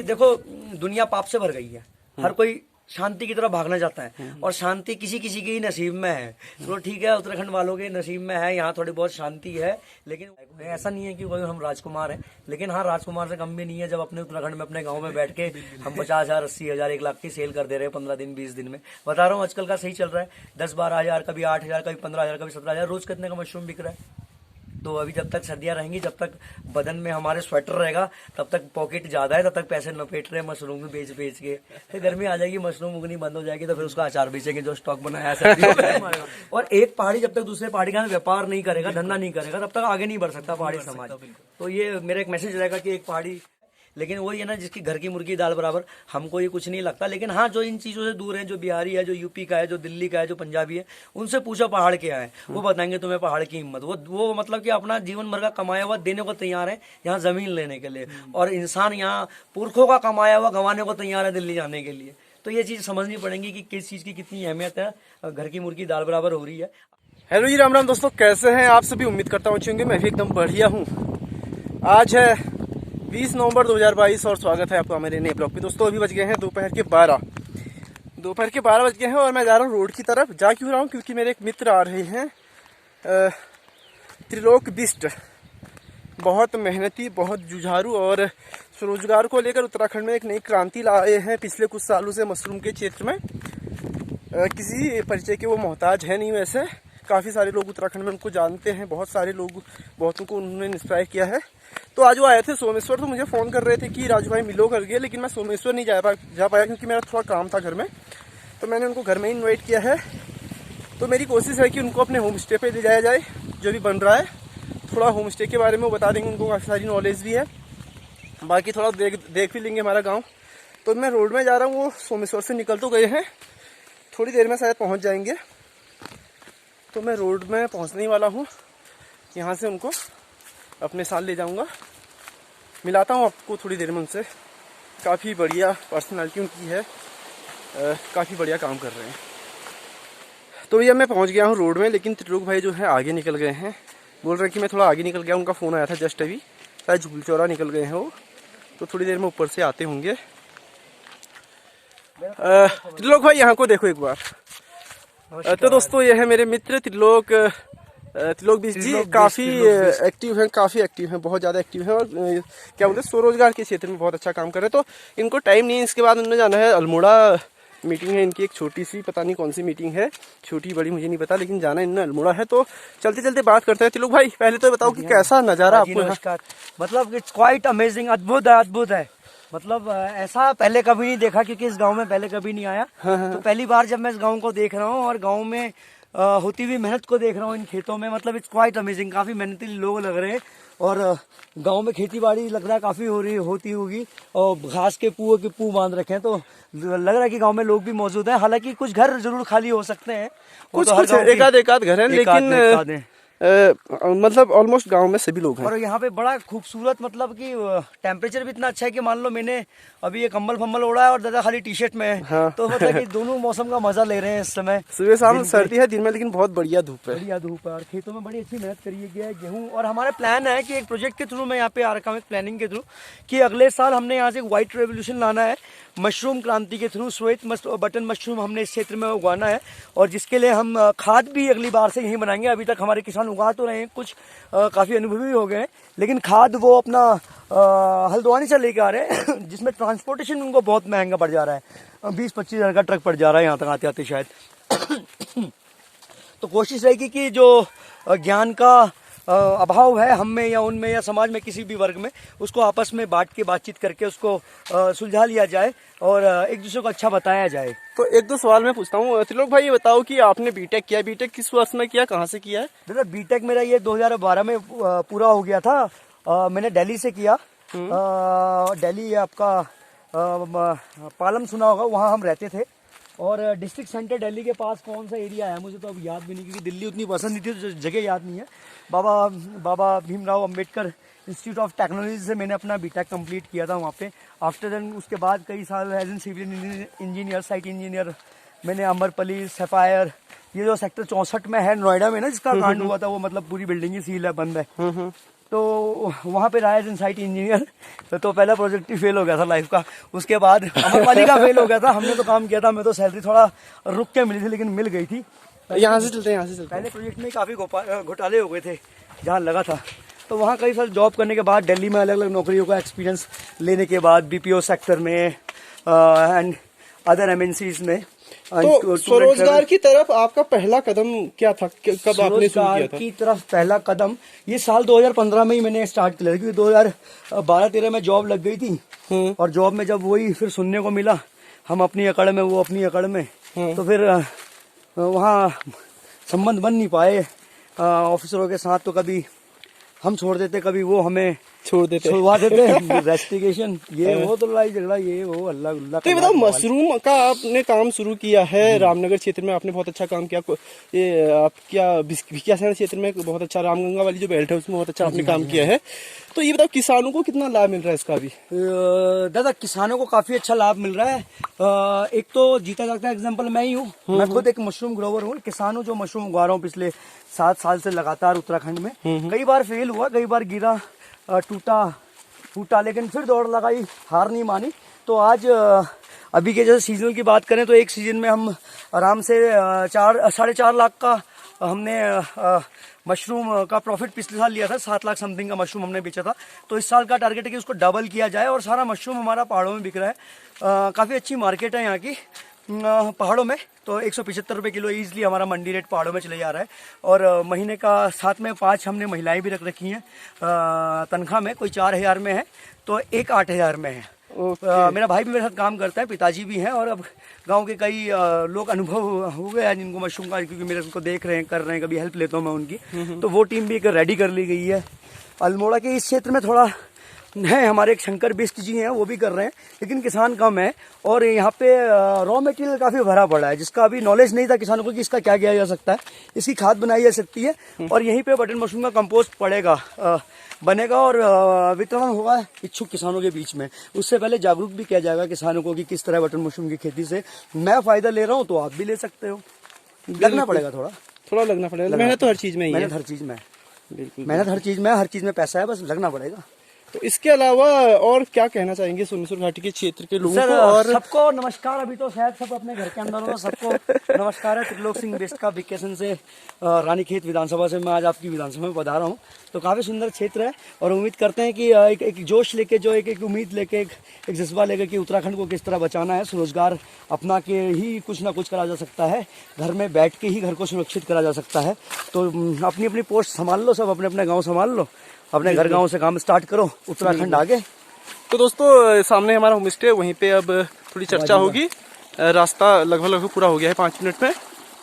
देखो, दुनिया पाप से भर गई है। हर कोई शांति की तरफ भागना चाहता है और शांति किसी किसी के ही नसीब में है। तो ठीक है, उत्तराखंड वालों के नसीब में है, यहाँ थोड़ी बहुत शांति है। लेकिन ऐसा नहीं है कि कोई हम राजकुमार हैं, लेकिन हाँ, राजकुमार से कम भी नहीं है जब अपने उत्तराखंड में अपने गांव में बैठ के हम 50,000, 80,000, 1 लाख की सेल कर दे रहे हैं 15 दिन 20 दिन में। बता रहा हूँ, आजकल का सही चल रहा है। 10-12 हज़ार, कभी 8,000, कभी 15,000, कभी 17,000 रोज कितने का मशरूम बिक रहा है। तो अभी जब तक सर्दियां रहेंगी, जब तक बदन में हमारे स्वेटर रहेगा, तब तक पॉकेट ज्यादा है, तब तक पैसे लपेट रहे हैं मशरूम में बेच बेच के। फिर गर्मी आ जाएगी, मशरूम उगनी बंद हो जाएगी, तो फिर उसका अचार बेचेंगे जो स्टॉक बनाया है। और एक पहाड़ी जब तक दूसरे पहाड़ी का व्यापार नहीं करेगा, धंधा नहीं करेगा, तब तक आगे नहीं बढ़ सकता पहाड़ी समाज। तो ये मेरा एक मैसेज रहेगा कि एक पहाड़ी, लेकिन वही है ना, जिसकी घर की मुर्गी दाल बराबर। हमको ये कुछ नहीं लगता, लेकिन हाँ, जो इन चीजों से दूर है, जो बिहारी है, जो यूपी का है, जो दिल्ली का है, जो पंजाबी है, उनसे पूछो पहाड़ क्या है, वो बताएंगे तुम्हें पहाड़ की हिम्मत। वो मतलब कि अपना जीवन भर का कमाया हुआ देने को तैयार है यहाँ जमीन लेने के लिए, और इंसान यहाँ पुरखों का कमाया हुआ गंवाने को तैयार है दिल्ली जाने के लिए। तो ये चीज समझनी पड़ेगी कि किस चीज की कितनी अहमियत है। घर की मुर्गी दाल बराबर हो रही है। हेलो जी, राम राम दोस्तों, कैसे हैं आप सभी। उम्मीद करता हूँ मैं भी एकदम बढ़िया हूँ। आज है 20 नवंबर 2022 और स्वागत है आपका मेरे नए ब्लॉग पे। दोस्तों, अभी बज गए हैं दोपहर के 12 बज गए हैं और मैं जा रहा हूँ रोड की तरफ। जा क्यों रहा हूँ, क्योंकि मेरे एक मित्र आ रहे हैं, त्रिलोक बिष्ट। बहुत मेहनती, बहुत जुझारू और स्वरोजगार को लेकर उत्तराखंड में एक नई क्रांति लाए हैं। पिछले कुछ सालों से मशरूम के क्षेत्र में किसी परिचय के वो मोहताज है नहीं। वैसे काफ़ी सारे लोग उत्तराखंड में उनको जानते हैं, बहुत सारे लोग, बहुतों को उन्होंने इंस्पायर किया है। तो आज वो आए थे सोमेश्वर, तो मुझे फ़ोन कर रहे थे कि राजू भाई मिलो करके, लेकिन मैं सोमेश्वर नहीं जा पाया क्योंकि मेरा थोड़ा काम था घर में। तो मैंने उनको घर में ही इन्वाइट किया है। तो मेरी कोशिश है कि उनको अपने होम स्टे पर ले जाया जाए, जो भी बन रहा है। थोड़ा होम स्टे के बारे में वो बता देंगे, उनको काफ़ी सारी नॉलेज भी है। बाकी थोड़ा देख भी लेंगे हमारा गाँव। तो मैं रोड में जा रहा हूँ, वो सोमेश्वर से निकल तो गए हैं, थोड़ी देर में शायद पहुँच जाएंगे। तो मैं रोड में पहुंचने वाला हूं, यहां से उनको अपने साथ ले जाऊंगा। मिलाता हूं आपको थोड़ी देर में उनसे। काफ़ी बढ़िया पर्सनालिटी उनकी है, काफ़ी बढ़िया काम कर रहे हैं। तो भैया मैं पहुंच गया हूं रोड में, लेकिन त्रिलोक भाई जो है आगे निकल गए हैं। बोल रहे हैं कि मैं थोड़ा आगे निकल गया, उनका फ़ोन आया था जस्ट अभी, शायद झूलचौरा निकल गए हैं वो। तो थोड़ी देर में ऊपर से आते होंगे। त्रिलोक भाई यहाँ को देखो एक बार। तो दोस्तों, ये है मेरे मित्र त्रिलोक बिष्ट जी। काफ़ी एक्टिव हैं, बहुत ज़्यादा एक्टिव हैं और क्या बोलते हैं, स्वरोजगार के क्षेत्र में बहुत अच्छा काम कर रहे हैं। तो इनको टाइम नहीं है, इसके बाद उन्होंने जाना है अल्मोड़ा। मीटिंग है इनकी, एक छोटी सी, पता नहीं कौन सी मीटिंग है, छोटी बड़ी मुझे नहीं पता, लेकिन जाना इन्होंने अल्मोड़ा है। तो चलते चलते बात करते हैं। त्रिलोक भाई, पहले तो बताओ कि कैसा नज़ारा आपको। नमस्कार। मतलब इट्स क्वाइट अमेजिंग, अद्भुत है। मतलब ऐसा पहले कभी नहीं देखा, क्योंकि इस गांव में पहले कभी नहीं आया। तो पहली बार जब मैं इस गांव को देख रहा हूँ और गांव में होती हुई मेहनत को देख रहा हूँ इन खेतों में। मतलब इट्स क्वाइट अमेजिंग, काफी मेहनती लोग लग रहे हैं और गांव में खेती बाड़ी लग रहा है काफी होती होगी, और घास के पू बांध रखे हैं। तो लग रहा है कि गांव में लोग भी मौजूद हैं। हालांकि कुछ घर जरूर खाली हो सकते हैं, कुछ एक आध घर है, लेकिन मतलब ऑलमोस्ट गांव में सभी लोग हैं। और यहाँ पे बड़ा खूबसूरत, मतलब कि टेम्परेचर भी इतना अच्छा है कि मान लो मैंने अभी ये कंबल ओढ़ा है और दादा खाली टी शर्ट में है। हाँ। तो मतलब कि दोनों मौसम का मजा ले रहे हैं इस समय। सुबह शाम सर्दी है, दिन में लेकिन बहुत बढ़िया धूप है। और खेतों में बड़ी अच्छी मेहनत करी गया है, गेहूं। और हमारा प्लान है कि एक प्रोजेक्ट के थ्रू मैं यहाँ पे आ रखा हूँ, एक प्लानिंग के थ्रू, कि अगले साल हमने यहाँ से एक व्हाइट रेवोल्यूशन लाना है मशरूम क्रांति के थ्रू। श्वेत बटन मशरूम हमने इस क्षेत्र में उगाना है, और जिसके लिए हम खाद भी अगली बार से यहीं बनाएंगे। अभी तक हमारे किसान उगा तो रहे हैं, कुछ काफी अनुभवी हो गए हैं, लेकिन खाद वो अपना हल्द्वानी से लेके आ रहे हैं, जिसमें ट्रांसपोर्टेशन उनको बहुत महंगा पड़ जा रहा है। 20-25 हज़ार का ट्रक पड़ जा रहा है यहाँ तक आते आते शायद। तो कोशिश रहेगी कि जो ज्ञान का अभाव है हम में या उनमें या समाज में किसी भी वर्ग में, उसको आपस में बांट के बातचीत करके उसको सुलझा लिया जाए और एक दूसरे को अच्छा बताया जाए। तो एक दो सवाल मैं पूछता हूँ। त्रिलोक भाई, ये बताओ कि आपने बीटेक किया, बीटेक किस वर्ष में किया, कहाँ से किया है? दादा, बीटेक मेरा ये 2012 में पूरा हो गया था। मैंने दिल्ली से किया। दिल्ली आपका पालम सुना होगा, वहाँ हम रहते थे। और डिस्ट्रिक्ट सेंटर दिल्ली के पास कौन सा एरिया है मुझे तो अब याद भी नहीं, क्योंकि दिल्ली उतनी पसंद नहीं थी तो जगह याद नहीं है। Baba Bhimrao Ambedkar institute of technology से मैंने अपना बीटेक कंप्लीट किया था वहाँ पे। आफ्टर देन उसके बाद कई साल as an civil engineer, site engineer मैंने अमरपली, सफायर, ये जो सेक्टर 64 में है नोएडा में ना, जिसका कांड हुआ था, वो मतलब पूरी बिल्डिंग ही सील है, बंद है। तो वहाँ पे रहा एज इन साइट इंजीनियर। तो पहला प्रोजेक्ट ही फेल हो गया था लाइफ का। उसके बाद अमरपाली का फेल हो गया था। हमने तो काम किया था, मैं तो सैलरी थोड़ा रुक के मिली थी लेकिन मिल गई थी। यहाँ से चलते हैं, यहाँ से चलते हैं। पहले प्रोजेक्ट में काफ़ी घोटाले हो गए थे जहाँ लगा था। तो वहाँ कई साल जॉब करने के बाद दिल्ली में अलग अलग नौकरियों का एक्सपीरियंस लेने के बाद बीपीओ सेक्टर में एंड अदर एमएनसीज में। तो स्वरोजगार की तरफ आपका पहला कदम क्या था, कब आपने शुरू किया था? की तरफ पहला कदम ये साल 2015 में ही मैंने स्टार्ट किया, क्योंकि 2012-13 में जॉब लग गई थी। और जॉब में जब वही फिर सुनने को मिला, हम अपनी अकड़ में वो अपनी अकड़ में, तो फिर वहाँ संबंध बन नहीं पाए ऑफिसरों के साथ। तो कभी हम छोड़ देते, कभी वो हमें छुड़वा देते। इन्वेस्टिगेशन ये वो, तो लड़ाई झगड़ा ये वो, अल्लाह अल्लाह। तो ये बताओ, मशरूम का आपने काम शुरू किया है रामनगर क्षेत्र में, आपने बहुत अच्छा काम किया। ये आप क्या भिकियासैंण क्षेत्र में बहुत अच्छा, रामगंगा वाली जो बेल्ट है उसमें बहुत अच्छा आपने काम किया है। तो ये बताओ, किसानों को कितना लाभ मिल रहा है इसका अभी? दादा, किसानों को काफी अच्छा लाभ मिल रहा है। एक तो जीता जागता एग्जांपल मैं ही हूँ। मैं खुद एक मशरूम ग्रोवर हूँ, किसान हूँ जो मशरूम उगा रहा हूँ पिछले 7 साल से लगातार उत्तराखंड में। कई बार फेल हुआ, कई बार गिरा, टूटा फूटा, लेकिन फिर दौड़ लगाई, हार नहीं मानी। तो आज अभी के जैसे सीजन की बात करें तो एक सीजन में हम आराम से 4.5 लाख का हमने मशरूम का प्रॉफिट पिछले साल लिया था। 7 लाख समथिंग का मशरूम हमने बेचा था। तो इस साल का टारगेट है कि उसको डबल किया जाए। और सारा मशरूम हमारा पहाड़ों में बिक रहा है। काफ़ी अच्छी मार्केट है यहाँ की पहाड़ों में। तो 175 रुपये किलो ईजिली हमारा मंडी रेट पहाड़ों में चले जा रहा है। और महीने का साथ में 5 हमने महिलाएं भी रख रखी हैं तनख्वाह में। कोई 4,000 में है तो एक 8,000 में है। मेरा भाई भी मेरे साथ काम करता है, पिताजी भी हैं। और अब गांव के कई लोग अनुभव हो गया जिनको मशरूम का, क्योंकि मेरे को देख रहे हैं, कर रहे हैं, कभी हेल्प लेता हूँ मैं उनकी। तो वो टीम भी एक रेडी कर ली गई है। अल्मोड़ा के इस क्षेत्र में थोड़ा है, हमारे एक शंकर बिष्ट जी हैं, वो भी कर रहे हैं, लेकिन किसान कम है। और यहाँ पे रॉ मटेरियल काफ़ी भरा पड़ा है, जिसका अभी नॉलेज नहीं था किसानों को कि इसका क्या किया जा सकता है। इसकी खाद बनाई जा सकती है और यहीं पे बटन मशरूम का कंपोस्ट पड़ेगा, बनेगा और वितरण होगा इच्छुक किसानों के बीच में। उससे पहले जागरूक भी किया जाएगा किसानों को कि किस तरह बटन मशरूम की खेती से मैं फ़ायदा ले रहा हूँ, तो आप भी ले सकते हो। लगना पड़ेगा, थोड़ा लगना पड़ेगा। मेहनत तो हर चीज़ में ही है। मेहनत हर चीज़ में, बिल्कुल मेहनत हर चीज़ में पैसा है, बस लगना पड़ेगा। तो इसके अलावा और क्या कहना चाहेंगे सोमेश्वर घाटी के क्षेत्र के लोगों को? और सबको नमस्कार। अभी तो शायद सब अपने घर के अंदर हो, सबको नमस्कार है। त्रिलोक सिंह बेस्ट का भिकियासैंण से रानीखेत विधानसभा से मैं आज आपकी विधानसभा में पधारा हूँ। तो काफ़ी सुंदर क्षेत्र है और उम्मीद करते हैं कि एक जोश लेके, जो एक उम्मीद लेके, एक जज्बा लेकर कि उत्तराखंड को किस तरह बचाना है। स्वरोजगार अपना के ही कुछ ना कुछ करा जा सकता है, घर में बैठ के ही घर को सुरक्षित करा जा सकता है। तो अपनी अपनी पोस्ट संभाल लो, सब अपने अपने गाँव संभाल लो, अपने घर गांव से काम स्टार्ट करो, उत्तराखंड आगे। तो दोस्तों, सामने हमारा होम स्टे, वहीं पे अब थोड़ी चर्चा होगी। रास्ता लगभग पूरा हो गया है 5 मिनट में,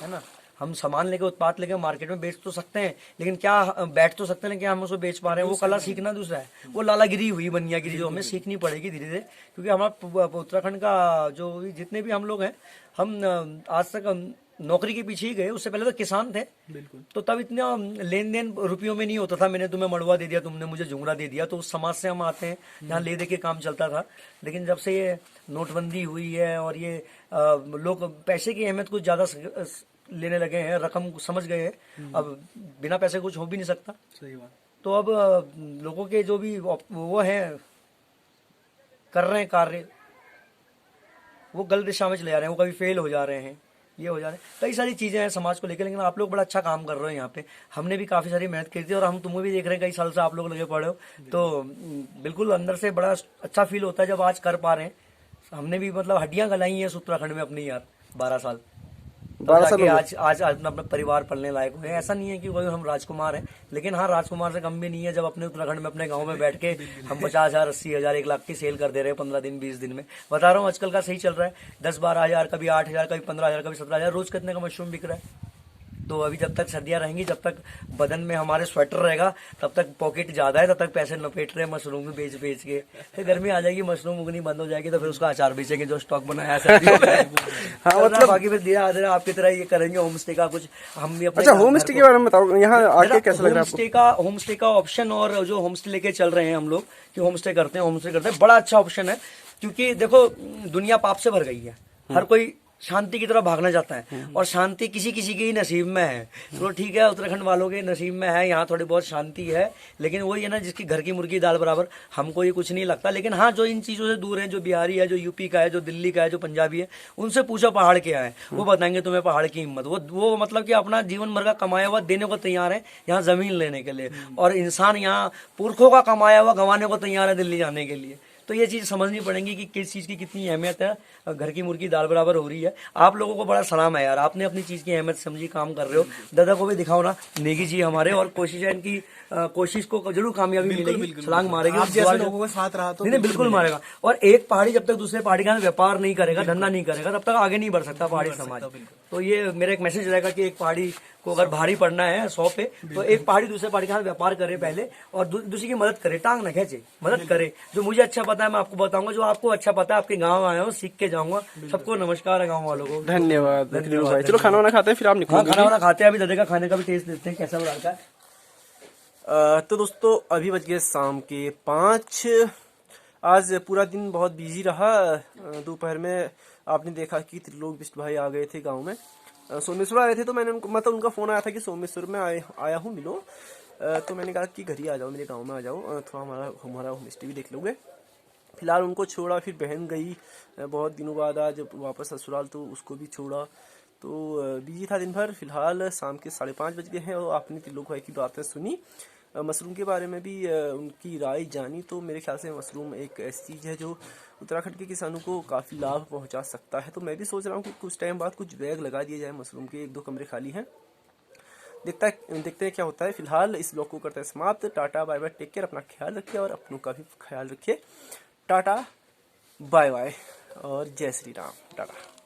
है ना। हम सामान लेके, उत्पाद लेके मार्केट में बेच तो सकते हैं, लेकिन क्या बैठ तो सकते हैं, क्या हम उसको बेच पा रहे हैं? वो कला सीखना दूसरा है, वो लालागिरी हुई, बनियागिरी, जो हमें सीखनी पड़ेगी धीरे धीरे। क्योंकि हमारा उत्तराखंड का जो जितने भी हम लोग हैं, हम आज तक नौकरी के पीछे ही गए। उससे पहले तो किसान थे, बिल्कुल। तो तब इतना लेन देन रुपयों में नहीं होता था। मैंने तुम्हें मड़ुआ दे दिया, तुमने मुझे झुंगरा दे दिया। तो उस समाज से हम आते हैं जहाँ ले दे के काम चलता था। लेकिन जब से ये नोटबंदी हुई है और ये लोग पैसे की अहमियत कुछ ज्यादा लेने लगे हैं, रकम समझ गए हैं, अब बिना पैसे कुछ हो भी नहीं सकता। सही बात। तो अब लोगों के जो भी वो है कर रहे हैं कार्य, वो गलत दिशा में चले जा रहे हैं, वो कभी फेल हो जा रहे हैं, ये हो जा रहे हैं। कई सारी चीजें हैं समाज को लेकर, लेकिन आप लोग बड़ा अच्छा काम कर रहे हो यहाँ पे। हमने भी काफी सारी मेहनत की थी और हम तुम्हें भी देख रहे हैं, कई साल से आप लोग लगे पड़े हो। तो बिल्कुल अंदर से बड़ा अच्छा फील होता है जब आज कर पा रहे हैं। हमने भी मतलब हड्डियां गलाई हैं उत्तराखंड में अपनी यार, 12 साल आज अपना परिवार पलने लायक हुए। ऐसा नहीं है कि कोई हम राजकुमार हैं, लेकिन हाँ, राजकुमार से कम भी नहीं है जब अपने उत्तराखंड में अपने गांव में बैठ के हम 50,000, 80,000, 1 लाख की सेल कर दे रहे हैं 15 दिन 20 दिन में। बता रहा हूँ आजकल का सही चल रहा है। 10-12 हज़ार, कभी 8,000, कभी 15,000, कभी 17,000 रोज कितने का मशरूम बिक रहा है। तो अभी जब तक सर्दियां रहेंगी, जब तक बदन में हमारे स्वेटर रहेगा, तब तक पॉकेट ज्यादा है, तब तक पैसे लपेट रहे हैं मशरूम में बेच बेच के। फिर गर्मी आ जाएगी, मशरूम उगनी बंद हो जाएगी, तो फिर उसका अचार बेचेंगे जो स्टॉक बनाया है सर्दियों में। हाँ, मतलब बाकी फिर धीरे धीरे आपकी तरह ये करेंगे होम स्टे का कुछ हम भी अपने। अच्छा, होम स्टे के बारे में बताओ, यहाँ आके कैसा लग रहा है? होम स्टे का ऑप्शन और जो होम स्टे लेके चल रहे हैं हम लोग कि होम स्टे करते हैं, बड़ा अच्छा ऑप्शन है। क्योंकि देखो, दुनिया पाप से भर गई है, हर कोई शांति की तरफ भागना चाहता है, और शांति किसी किसी के ही नसीब में है। चलो ठीक है, उत्तराखंड वालों के नसीब में है, यहाँ थोड़ी बहुत शांति है, लेकिन वही है ना, जिसकी घर की मुर्गी दाल बराबर, हमको ये कुछ नहीं लगता। लेकिन हाँ, जो इन चीज़ों से दूर है, जो बिहारी है, जो यूपी का है, जो दिल्ली का है, जो पंजाबी है, उनसे पूछो पहाड़ क्या है, वो बताएंगे तुम्हें पहाड़ की हिम्मत। वो मतलब कि अपना जीवन भर का कमाया हुआ देने को तैयार है यहाँ जमीन लेने के लिए, और इंसान यहाँ पुरखों का कमाया हुआ गंवाने को तैयार है दिल्ली जाने के लिए। तो ये चीज़ समझनी पड़ेगी कि किस चीज़ की कितनी अहमियत है। घर की मुर्गी दाल बराबर हो रही है। आप लोगों को बड़ा सलाम है यार, आपने अपनी चीज़ की अहमियत समझी, काम कर रहे हो। दादा को भी दिखाओ ना, नेगी जी हमारे, और कोशिश है इनकी कोशिश को जरूर कामयाबी मिलेगी, छलांग मारेगी। आप जैसे लोगों के साथ रहा तो नहीं, बिल्कुल मारेगा। और एक पहाड़ी जब तक दूसरे पहाड़ी का व्यापार नहीं करेगा, धंधा नहीं करेगा, तब तक आगे नहीं बढ़ सकता पहाड़ी समाज। तो ये मेरा एक मैसेज रहेगा कि एक पहाड़ी को अगर भारी पड़ना है 100 पे, तो एक पहाड़ी दूसरे पहाड़ी के साथ व्यापार करे पहले, और दूसरी की मदद करे, टांग न खींचे, मदद करे। जो मुझे अच्छा पता है मैं आपको बताऊंगा, जो आपको अच्छा पता है, आपके गाँव आया हूँ, सीख के जाऊंगा। सबको नमस्कार है गाँव वालों को। धन्यवाद भाई। चलो खाना वाना खाते हैं, फिर आप निकलो। खाना वाना खाते हैं, अभी दादा का खाने का भी टेस्ट देखते हैं कैसा बना है। तो दोस्तों, अभी बज गए शाम के 5। आज पूरा दिन बहुत बिजी रहा। दोपहर में आपने देखा कि त्रिलोक बिष्ट भाई आ गए थे गांव में। सोमेश्वर आए थे, तो मैंने मतलब उनका फोन आया था कि सोमेश्वर में आया हूँ, मिलो। तो मैंने कहा कि घर ही आ जाओ, मेरे गांव में आ जाओ, थोड़ा हमारा होम स्टे भी देख लोगे। फिलहाल उनको छोड़ा, फिर बहन गई बहुत दिनों बाद आज वापस ससुराल, तो उसको भी छोड़ा। तो बिजी था दिन भर। फिलहाल शाम के 5:30 बज गए हैं, और आपने त्रिलोक भाई की बातें सुनी, मशरूम के बारे में भी उनकी राय जानी। तो मेरे ख्याल से मशरूम एक ऐसी चीज़ है जो उत्तराखंड के किसानों को काफ़ी लाभ पहुंचा सकता है। तो मैं भी सोच रहा हूँ कि कुछ टाइम बाद कुछ बैग लगा दिए जाए मशरूम के, 1-2 कमरे खाली हैं, देखते हैं क्या होता है। फिलहाल इस ब्लॉग को करते हैं समाप्त। Tata bye bye, take care, अपना ख्याल रखिए और अपनों का भी ख्याल रखिए। टाटा बाय बाय और जय श्री राम। टाटा।